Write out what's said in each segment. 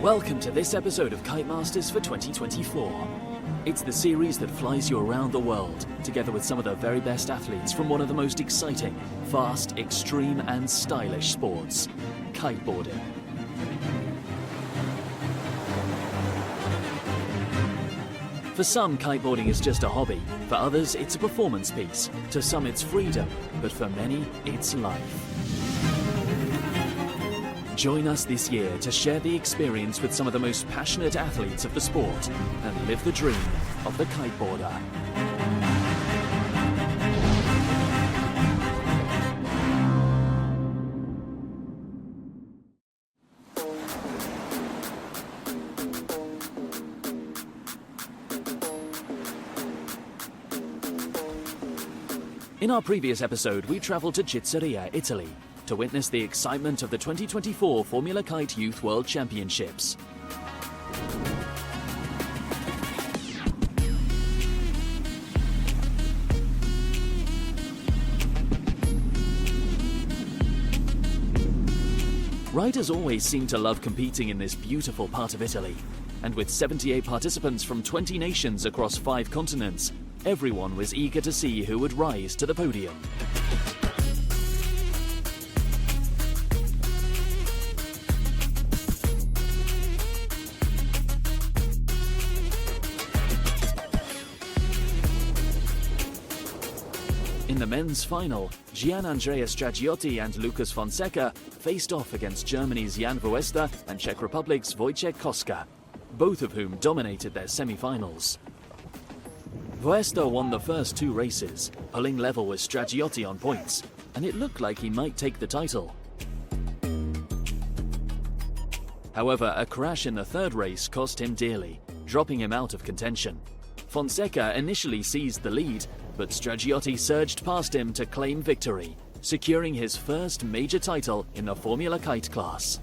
Welcome to this episode of Kite Masters for 2024. It's the series that flies you around the world, together with some of the very best athletes from one of the most exciting, fast, extreme and stylish sports, kiteboarding. For some, kiteboarding is just a hobby. For others, it's a performance piece. To some, it's freedom, but for many, it's life. Join us this year to share the experience with some of the most passionate athletes of the sport and live the dream of the kiteboarder. In our previous episode, we travelled to Gizzeria, Italy, to witness the excitement of the 2024 Formula Kite Youth World Championships. Riders always seem to love competing in this beautiful part of Italy, and with 78 participants from 20 nations across 5 continents, everyone was eager to see who would rise to the podium. In the men's final, Gian-Andrea Stragiotti and Lucas Fonseca faced off against Germany's Jan Wöster and Czech Republic's Wojciech Koska, both of whom dominated their semi-finals. Wöster won the first 2 races, pulling level with Stragiotti on points, and it looked like he might take the title. However, a crash in the 3rd race cost him dearly, dropping him out of contention. Fonseca initially seized the lead, but Stragiotti surged past him to claim victory, securing his first major title in the Formula Kite class.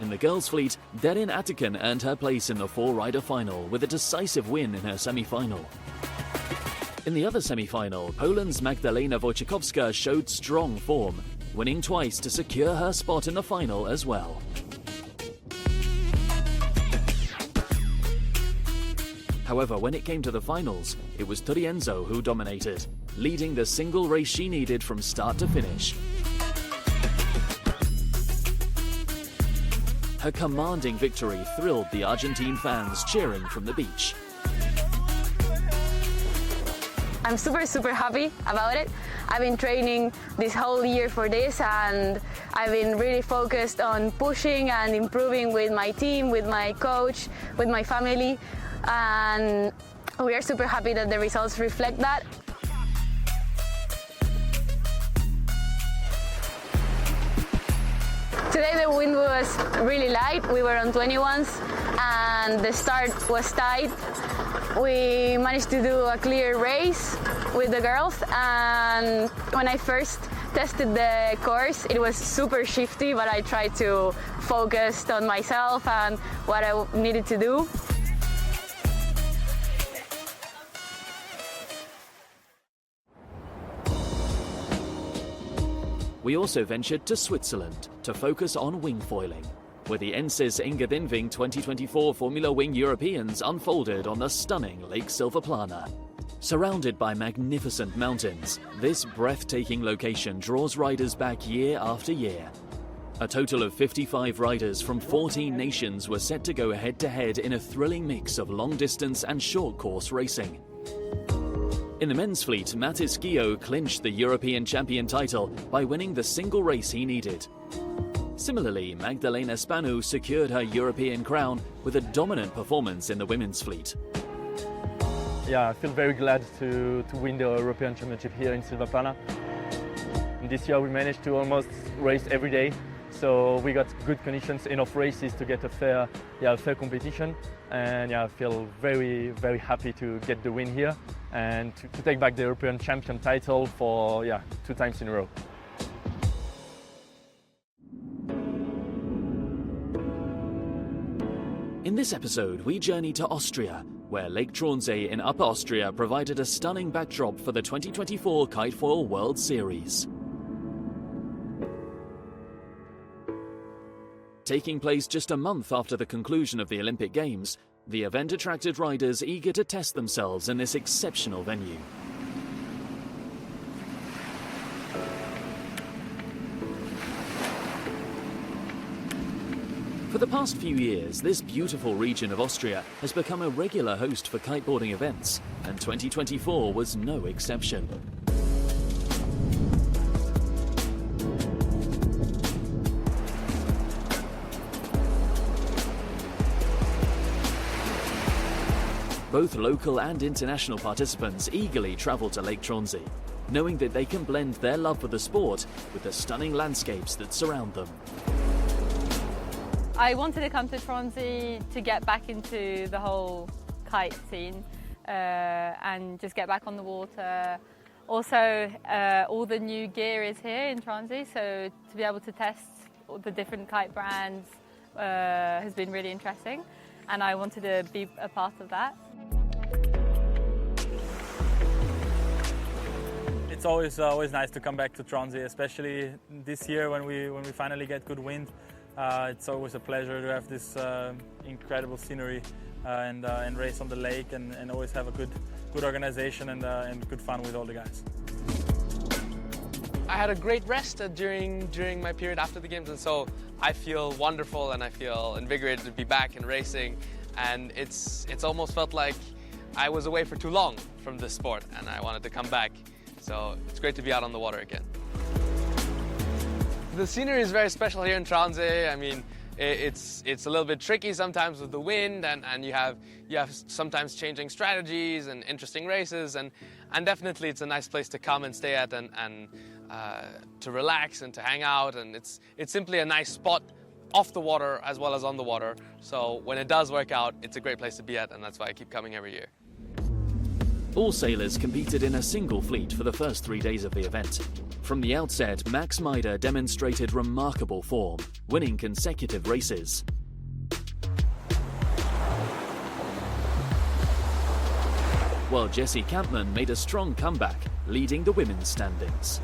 In the girls' fleet, Derin Atakan earned her place in the 4-rider final with a decisive win in her semi-final. In the other semi-final, Poland's Magdalena Wojciechowska showed strong form, winning twice to secure her spot in the final as well. However, when it came to the finals, it was Torienzo who dominated, leading the single race she needed from start to finish. Her commanding victory thrilled the Argentine fans cheering from the beach. I'm super happy about it. I've been training this whole year for this, and I've been really focused on pushing and improving with my team, with my coach, with my family, and we are super happy that the results reflect that. Today the wind was really light, we were on 21s and the start was tight. We managed to do a clear race with the girls, and when I first tested the course it was super shifty, but I tried to focus on myself and what I needed to do. We also ventured to Switzerland to focus on wing foiling, where the Ensis Engadinving 2024 Formula Wing Europeans unfolded on the stunning Lake Silvaplana. Surrounded by magnificent mountains, this breathtaking location draws riders back year after year. A total of 55 riders from 14 nations were set to go head-to-head in a thrilling mix of long-distance and short-course racing. In the men's fleet, Matis Gio clinched the European champion title by winning the single race he needed. Similarly, Magdalena Spanu secured her European crown with a dominant performance in the women's fleet. Yeah, I feel very glad to win the European Championship here in Silvaplana. And this year we managed to almost race every day, so we got good conditions, enough races to get a fair competition. And yeah, I feel very happy to get the win here and to take back the European champion title for 2 times in a row. In this episode, we journey to Austria, where Lake Tronsee in Upper Austria provided a stunning backdrop for the 2024 Kitefoil World Series. Taking place just a month after the conclusion of the Olympic Games, the event attracted riders eager to test themselves in this exceptional venue. For the past few years, this beautiful region of Austria has become a regular host for kiteboarding events, and 2024 was no exception. Both local and international participants eagerly travel to Lake Tronsey, knowing that they can blend their love for the sport with the stunning landscapes that surround them. I wanted to come to Tronsey to get back into the whole kite scene and just get back on the water. Also, all the new gear is here in Tronsey, so to be able to test all the different kite brands has been really interesting, and I wanted to be a part of that. It's always nice to come back to Tronsey, especially this year when we finally get good wind. It's always a pleasure to have this incredible scenery and race on the lake and always have a good organization and good fun with all the guys. I had a great rest during my period after the games, and so I feel wonderful and I feel invigorated to be back in racing, and it's almost felt like I was away for too long from this sport and I wanted to come back. So it's great to be out on the water again. The scenery is very special here in Tronsey. I mean, it's a little bit tricky sometimes with the wind, and you have sometimes changing strategies and interesting races, and definitely it's a nice place to come and stay at and to relax and to hang out, and it's simply a nice spot off the water as well as on the water. So when it does work out, it's a great place to be at, and that's why I keep coming every year. All sailors competed in a single fleet for the first 3 days of the event. From the outset, Max Meider demonstrated remarkable form, winning consecutive races. While Jessie Kampmann made a strong comeback, leading the women's standings.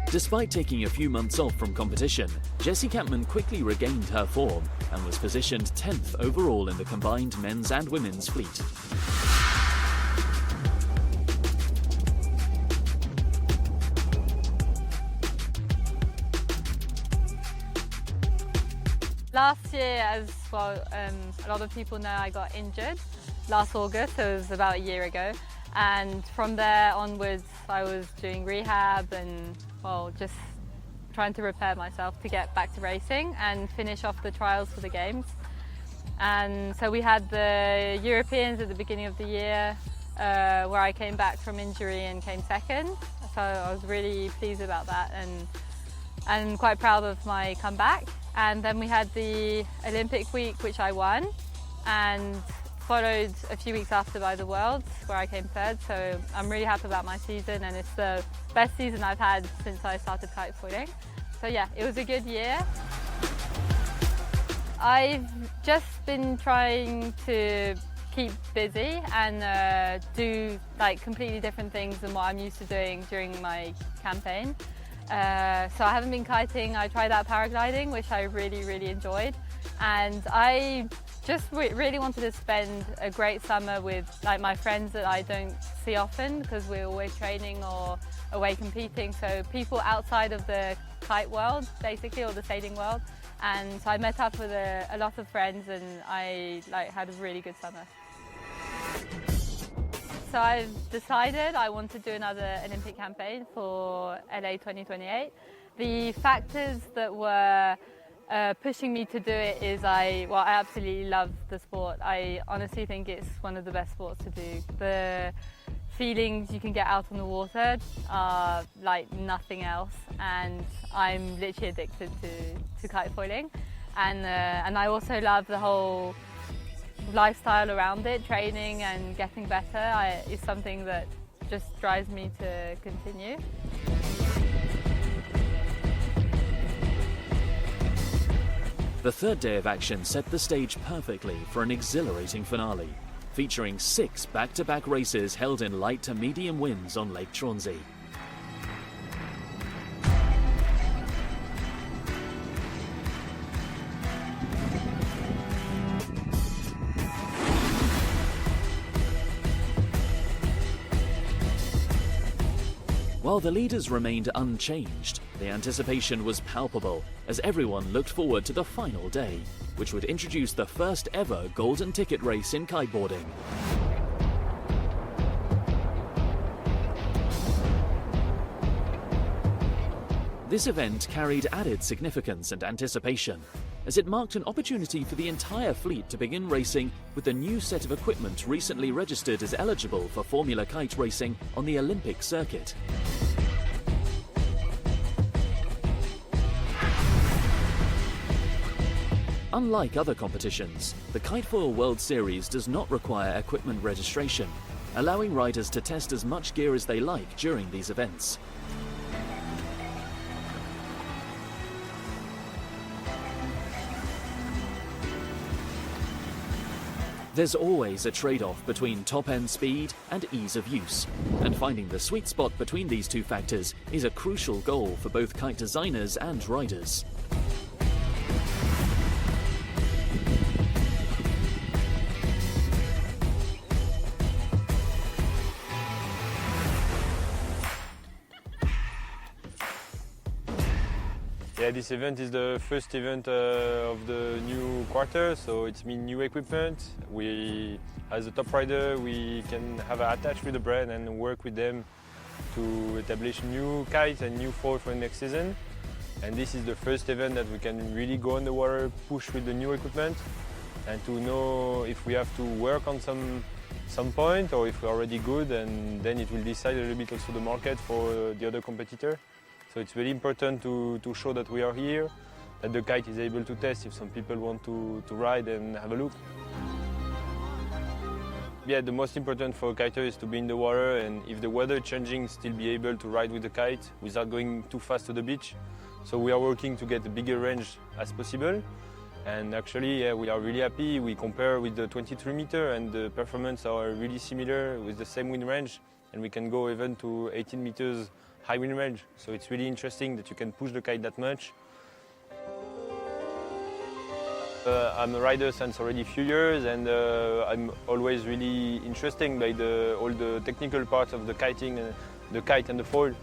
Despite taking a few months off from competition, Jessie Kampmann quickly regained her form and was positioned 10th overall in the combined men's and women's fleet. Last year, as well, a lot of people know, I got injured last August, so it was about a year ago. And from there onwards, I was doing rehab and, well, just trying to repair myself to get back to racing and finish off the trials for the games. And so we had the Europeans at the beginning of the year, where I came back from injury and came second. So I was really pleased about that and quite proud of my comeback. And then we had the Olympic week, which I won, and followed a few weeks after by the Worlds, where I came third. So I'm really happy about my season, and it's the best season I've had since I started kiteboarding. So yeah, it was a good year. I've just been trying to keep busy and do like completely different things than what I'm used to doing during my campaign. So I haven't been kiting. I tried out paragliding, which I really enjoyed, and I just really wanted to spend a great summer with like my friends that I don't see often because we're always training or away competing. So people outside of the kite world, basically, or the sailing world. And so I met up with a lot of friends, and I had a really good summer. So I've decided I want to do another Olympic campaign for LA 2028. The factors that were pushing me to do it is I absolutely love the sport. I honestly think it's one of the best sports to do. The feelings you can get out on the water are like nothing else, and I'm literally addicted to kiteboarding. And I also love the whole lifestyle around it. Training and getting better is something that just drives me to continue. The third day of action set the stage perfectly for an exhilarating finale, featuring 6 back-to-back races held in light to medium winds on Lake Tronsey. While the leaders remained unchanged, the anticipation was palpable as everyone looked forward to the final day, which would introduce the first ever golden ticket race in kiteboarding. This event carried added significance and anticipation, as it marked an opportunity for the entire fleet to begin racing with the new set of equipment recently registered as eligible for Formula Kite racing on the Olympic circuit. Unlike other competitions, the Kitefoil World Series does not require equipment registration, allowing riders to test as much gear as they like during these events. There's always a trade-off between top-end speed and ease of use, and finding the sweet spot between these two factors is a crucial goal for both kite designers and riders. Yeah, this event is the first event of the new quarter, so it's mean new equipment. We, as a top rider, we can have an attach with the brand and work with them to establish new kites and new foil for next season. And this is the first event that we can really go on the water, push with the new equipment, and to know if we have to work on some point or if we're already good, and then it will decide a little bit also the market for the other competitor. So it's very important to show that we are here, that the kite is able to test if some people want to ride and have a look. Yeah, the most important for a kiter is to be in the water, and if the weather changing, still be able to ride with the kite without going too fast to the beach. So we are working to get a bigger range as possible. And actually, yeah, we are really happy. We compare with the 23 meter and the performance are really similar with the same wind range, and we can go even to 18 meters high wind range. So it's really interesting that you can push the kite that much. I'm a rider since already a few years, and I'm always really interested by all the technical parts of the kiting, the kite and the foil.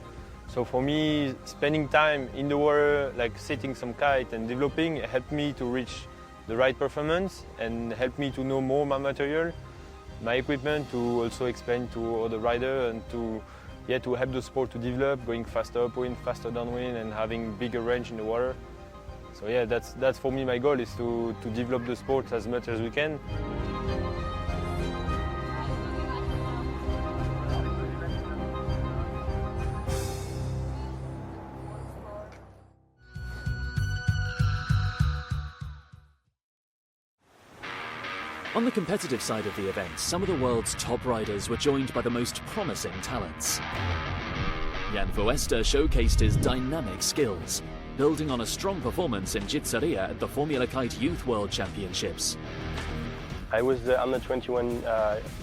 So for me, spending time in the water, like setting some kite and developing, helped me to reach the right performance and helped me to know more my material, my equipment, to also explain to other riders and to help the sport to develop, going faster upwind, faster downwind, and having bigger range in the water. So yeah, that's for me my goal, is to develop the sport as much as we can. On the competitive side of the event, some of the world's top riders were joined by the most promising talents. Jan Voester showcased his dynamic skills, building on a strong performance in Jitsaria at the Formula Kite Youth World Championships. I was the under-21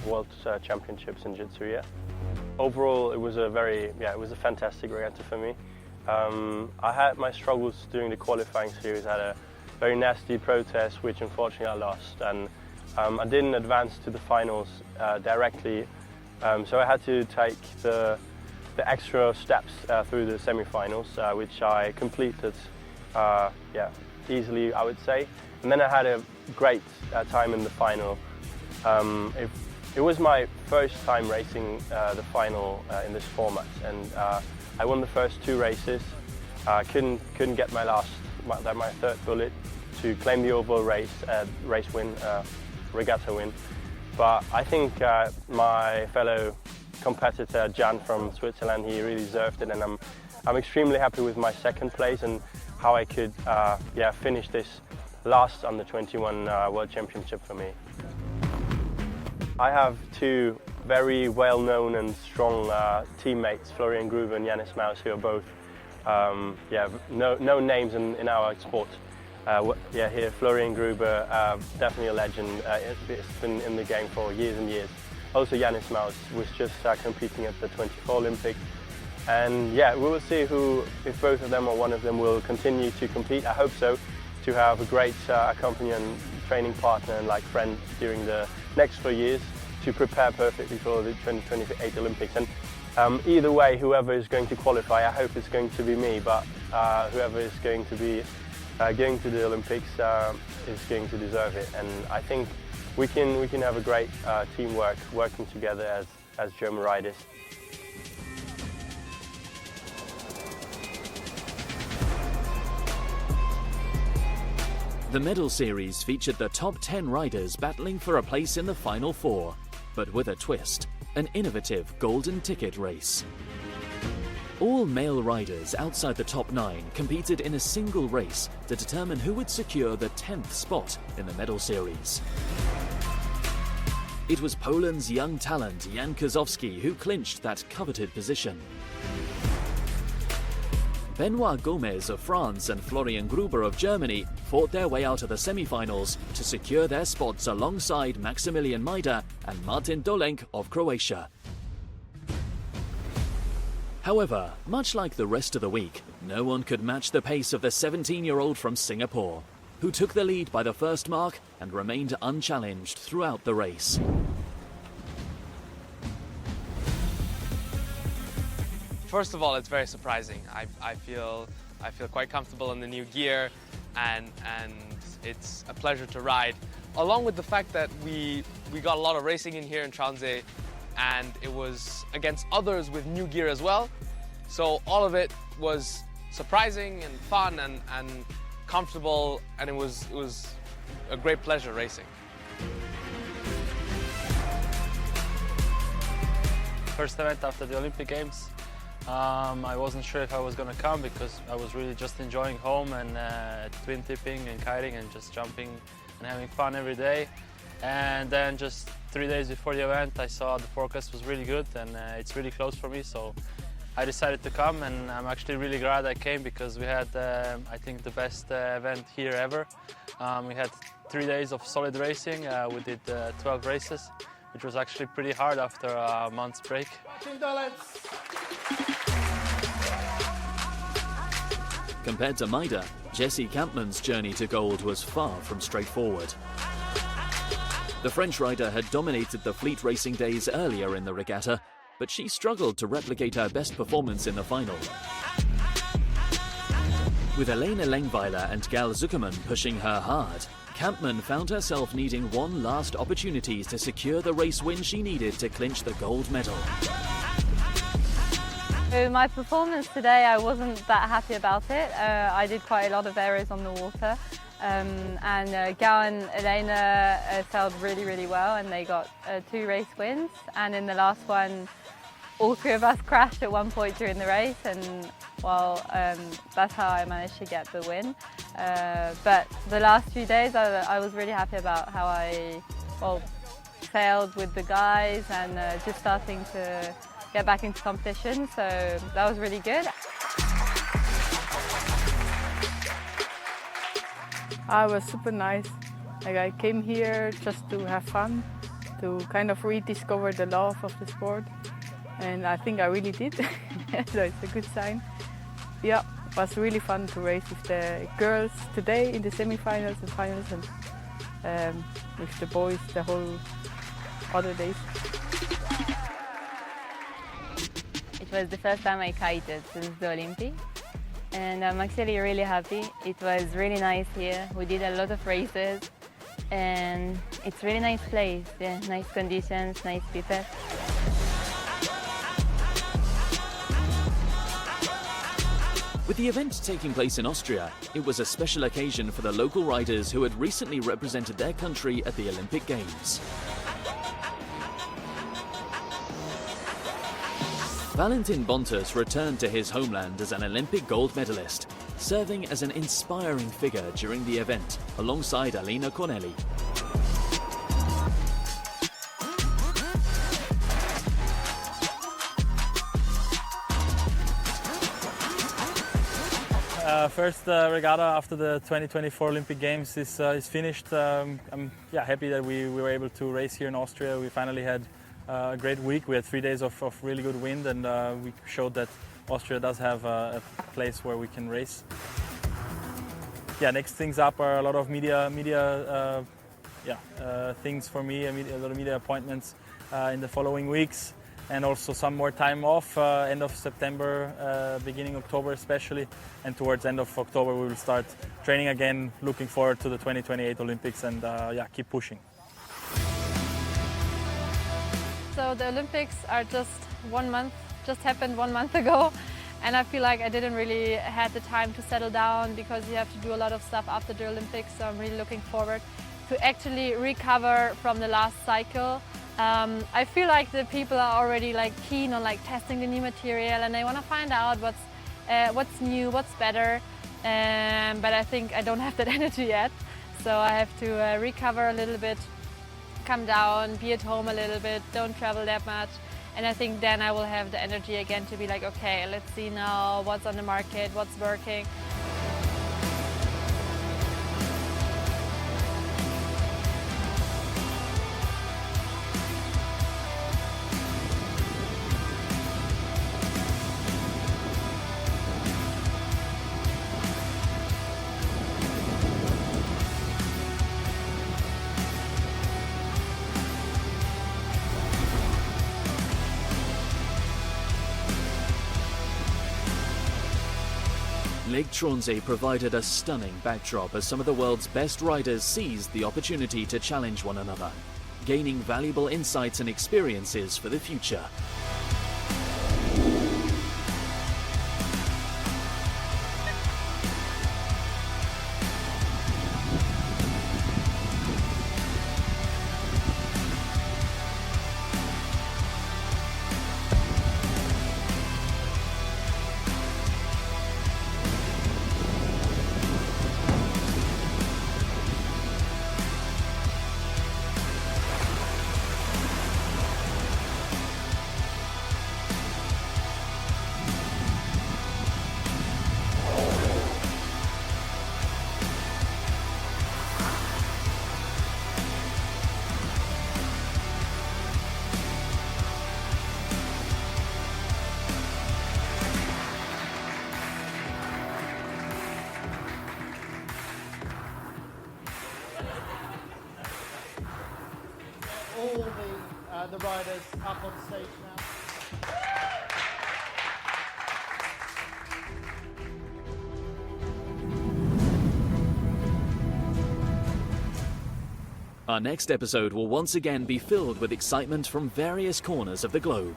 World Championships in Jitsaria. Overall, it was a fantastic regatta for me. I had my struggles during the qualifying series. I had a very nasty protest, which unfortunately I lost, and I didn't advance to the finals directly, so I had to take the extra steps through the semi-finals, which I completed easily, I would say. And then I had a great time in the final. It was my first time racing the final in this format, and I won the first two races. Couldn't get my third bullet to claim the overall race win. Regatta win, but I think my fellow competitor Jan from Switzerland, he really deserved it, and I'm extremely happy with my second place and how I could finish this last under-21 World Championship for me. I have two very well-known and strong teammates, Florian Gruber and Janis Maus, who are both known names in our sport. Here, Florian Gruber, definitely a legend. He's been in the game for years and years. Also, Janis Maus was just competing at the 24 Olympics. And yeah, we will see if both of them or one of them will continue to compete. I hope so, to have a great accompaniment, training partner and like friend during the next 4 years to prepare perfectly for the 2028 Olympics. And Either way, whoever is going to qualify, I hope it's going to be me, but whoever is going to be going to the Olympics is going to deserve it. And I think we can have a great teamwork working together as German riders. The medal series featured the top 10 riders battling for a place in the final 4, but with a twist, an innovative golden ticket race. All male riders outside the top 9 competed in a single race to determine who would secure the 10th spot in the medal series. It was Poland's young talent Jan Kozowski who clinched that coveted position. Benoit Gomez of France and Florian Gruber of Germany fought their way out of the semi-finals to secure their spots alongside Maximilian Majda and Martin Dolenk of Croatia. However, much like the rest of the week, no one could match the pace of the 17-year-old from Singapore, who took the lead by the first mark and remained unchallenged throughout the race. First of all, it's very surprising. I feel quite comfortable in the new gear, and it's a pleasure to ride. Along with the fact that we got a lot of racing in here in Tromsø, and it was against others with new gear as well. So all of it was surprising and fun and comfortable, and it was a great pleasure racing. First event after the Olympic Games. I wasn't sure if I was going to come because I was really just enjoying home and twin tipping and kiting and just jumping and having fun every day. And then just 3 days before the event, I saw the forecast was really good and it's really close for me, so I decided to come, and I'm actually really glad I came because we had, I think, the best event here ever. We had 3 days of solid racing. We did 12 races, which was actually pretty hard after a month's break. Compared to Majda, Jessie Kampmann's journey to gold was far from straightforward. The French rider had dominated the fleet racing days earlier in the regatta, but she struggled to replicate her best performance in the final. With Elena Lengweiler and Gal Zuckerman pushing her hard, Kampmann found herself needing one last opportunity to secure the race win she needed to clinch the gold medal. So my performance today, I wasn't that happy about it. I did quite a lot of errors on the water. And Gal and Elena sailed really, really well, and they got 2 race wins. And in the last one, all 3 of us crashed at one point during the race, and well, that's how I managed to get the win. But the last few days, I was really happy about how I sailed with the guys and just starting to get back into competition. So that was really good. It was super nice. Like, I came here just to have fun, to kind of rediscover the love of the sport. And I think I really did, so it's a good sign. Yeah, it was really fun to race with the girls today in the semi-finals and finals, and with the boys the whole other days. It was the first time I kited since the Olympics, and I'm actually really happy. It was really nice here. We did a lot of races, and it's really nice place. Yeah, nice conditions, nice people. With the event taking place in Austria, it was a special occasion for the local riders who had recently represented their country at the Olympic Games. Valentin Bontas returned to his homeland as an Olympic gold medalist, serving as an inspiring figure during the event alongside Alina Corneli. First regatta after the 2024 Olympic Games is finished. I'm happy that we were able to race here in Austria. We finally had a great week. We had 3 days of really good wind, and we showed that Austria does have a place where we can race. Yeah, next things up are a lot of media things for me, a lot of media appointments in the following weeks. and also some more time off, end of September, beginning October especially, and towards end of October we will start training again, looking forward to the 2028 Olympics, and keep pushing. So the Olympics are just happened 1 month ago, and I feel like I didn't really have the time to settle down because you have to do a lot of stuff after the Olympics, so I'm really looking forward to actually recover from the last cycle. I feel like the people are already keen on testing the new material, and they want to find out what's new, what's better, but I think I don't have that energy yet, so I have to recover a little bit, come down, be at home a little bit, don't travel that much, and I think then I will have the energy again to be like, okay, let's see now what's on the market, what's working. Lake Tromsø provided a stunning backdrop as some of the world's best riders seized the opportunity to challenge one another, gaining valuable insights and experiences for the future. All the riders up on stage now. Our next episode will once again be filled with excitement from various corners of the globe.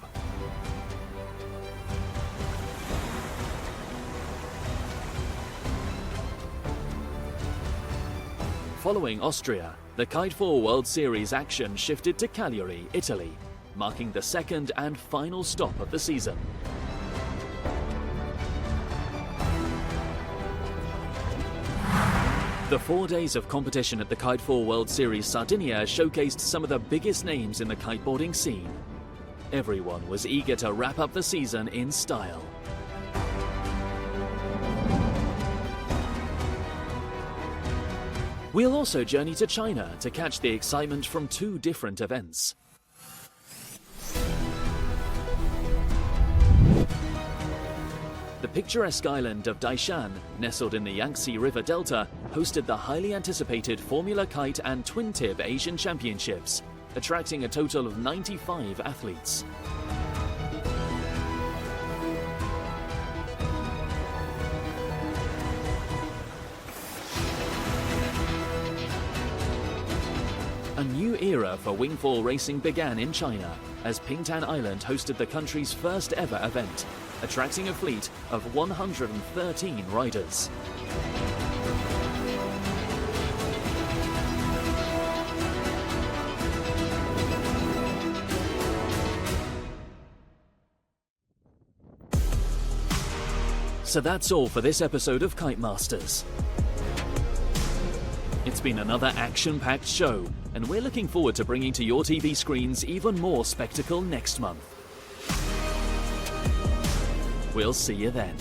Following Austria, the Kite 4 World Series action shifted to Cagliari, Italy, marking the second and final stop of the season. The 4 days of competition at the Kite 4 World Series Sardinia showcased some of the biggest names in the kiteboarding scene. Everyone was eager to wrap up the season in style. We'll also journey to China to catch the excitement from 2 different events. The picturesque island of Daishan, nestled in the Yangtze River Delta, hosted the highly anticipated Formula Kite and Twin Tip Asian Championships, attracting a total of 95 athletes. A new era for wingfoil racing began in China as Pingtan Island hosted the country's first ever event, attracting a fleet of 113 riders. So that's all for this episode of Kite Masters. It's been another action-packed show, and we're looking forward to bringing to your TV screens even more spectacle next month. We'll see you then.